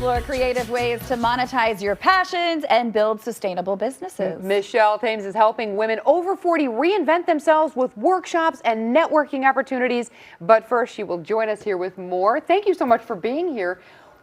explore creative ways to monetize your passions and build sustainable businesses. Michelle Thames is helping women over 40 reinvent themselves with workshops and networking opportunities. But first, she will join us here with more. Thank you so much for being here.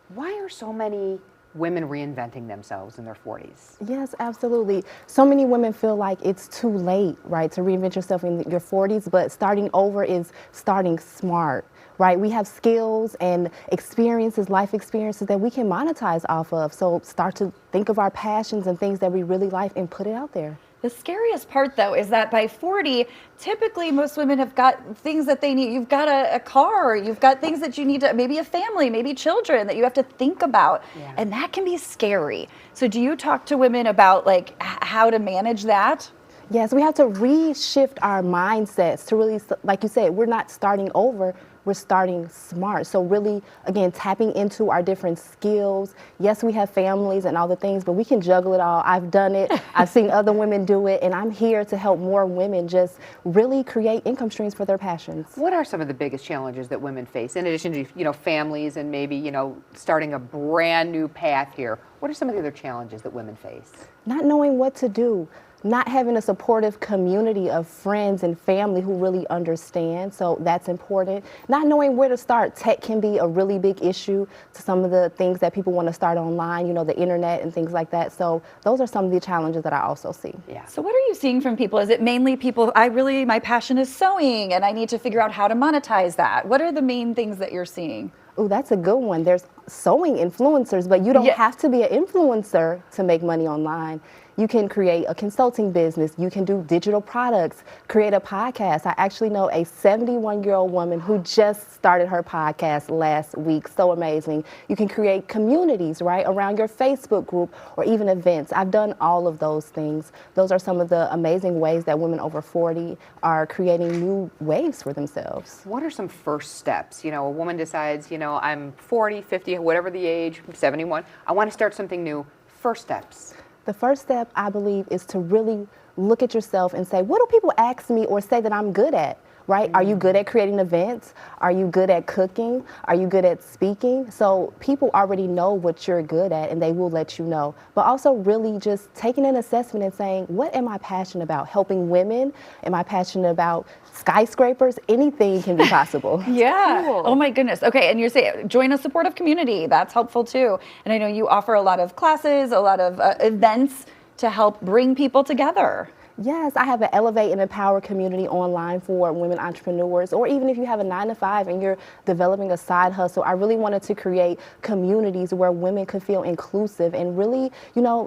Why are so many women reinventing themselves in their 40s? Yes, absolutely. So many women feel like it's too late, right, to reinvent yourself in your 40s, but starting over is starting smart, right? We have skills and experiences, life experiences that we can monetize off of. So start to think of our passions and things that we really like and put it out there. The scariest part, though, is that by 40, typically most women have got things that they need. You've got a car, you've got things that you need to, maybe a family, maybe children that you have to think about. Yeah. And that can be scary. So do you talk to women about like how to manage that? Yes, we have to reshift our mindsets to really, like you said, we're not starting over, we're starting smart. So really, again, tapping into our different skills. Yes, we have families and all the things, but we can juggle it all. I've done it. I've seen other women do it, and I'm here to help more women just really create income streams for their passions. What are some of the biggest challenges that women face, in addition to, families and maybe, starting a brand new path here? What are some of the other challenges that women face? Not knowing what to do. Not having a supportive community of friends and family who really understand, so that's important. Not knowing where to start. Tech can be a really big issue to some of the things that people want to start online, the internet and things like that. So those are some of the challenges that I also see. Yeah. So what are you seeing from people? Is it mainly people, my passion is sewing and I need to figure out how to monetize that? What are the main things that you're seeing? Oh, that's a good one. There's sewing influencers, but you don't have to be an influencer to make money online. You can create a consulting business. You can do digital products, create a podcast. I actually know a 71-year-old woman who just started her podcast last week. So amazing. You can create communities, right, around your Facebook group or even events. I've done all of those things. Those are some of the amazing ways that women over 40 are creating new waves for themselves. What are some first steps? A woman decides, I'm 40, 50, whatever the age, 71, I want to start something new. First steps. The first step, I believe, is to really look at yourself and say, what do people ask me or say that I'm good at? Right? Are you good at creating events? Are you good at cooking? Are you good at speaking? So people already know what you're good at and they will let you know. But also really just taking an assessment and saying, what am I passionate about? Helping women? Am I passionate about skyscrapers? Anything can be possible. Yeah. Cool. Oh my goodness. Okay. And you're saying join a supportive community. That's helpful too. And I know you offer a lot of classes, a lot of events to help bring people together. Yes, I have an Elevate and Empower community online for women entrepreneurs, or even if you have a 9-to-5 and you're developing a side hustle. I really wanted to create communities where women could feel inclusive and really,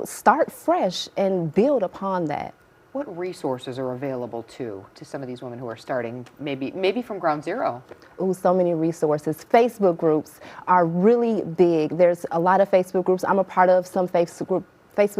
start fresh and build upon that. What resources are available to some of these women who are starting maybe from ground zero? Oh, so many resources. Facebook groups are really big. There's a lot of Facebook groups. I'm a part of some Facebook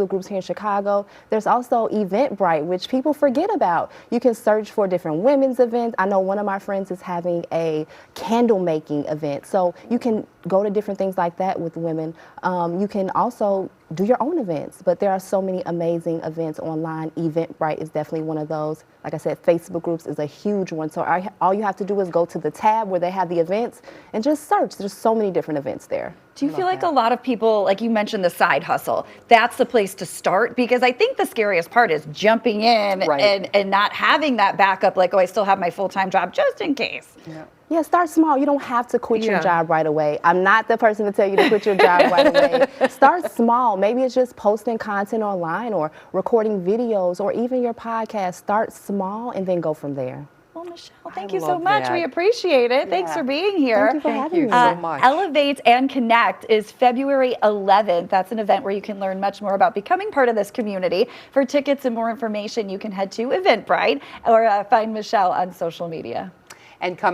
groups here in Chicago. There's also Eventbrite, which people forget about. You can search for different women's events. I know one of my friends is having a candle making event. So you can go to different things like that with women. You can also do your own events, but there are so many amazing events online. Eventbrite is definitely one of those. Like I said, Facebook groups is a huge one. So all you have to do is go to the tab where they have the events and just search. There's so many different events there. Do you feel like a lot of people, like you mentioned the side hustle, that's the place to start? Because I think the scariest part is jumping in and not having that backup, like, oh, I still have my full-time job just in case. Yeah, start small. You don't have to quit your job right away. I'm not the person to tell you to quit your job right away. Start small. Maybe it's just posting content online or recording videos or even your podcast. Start small and then go from there. Well, Michelle, thank you so much. We appreciate it. Thanks for being here. Thank you for having me. so much. Elevate and Connect is February 11th. That's an event where you can learn much more about becoming part of this community. For tickets and more information, you can head to Eventbrite or find Michelle on social media. And coming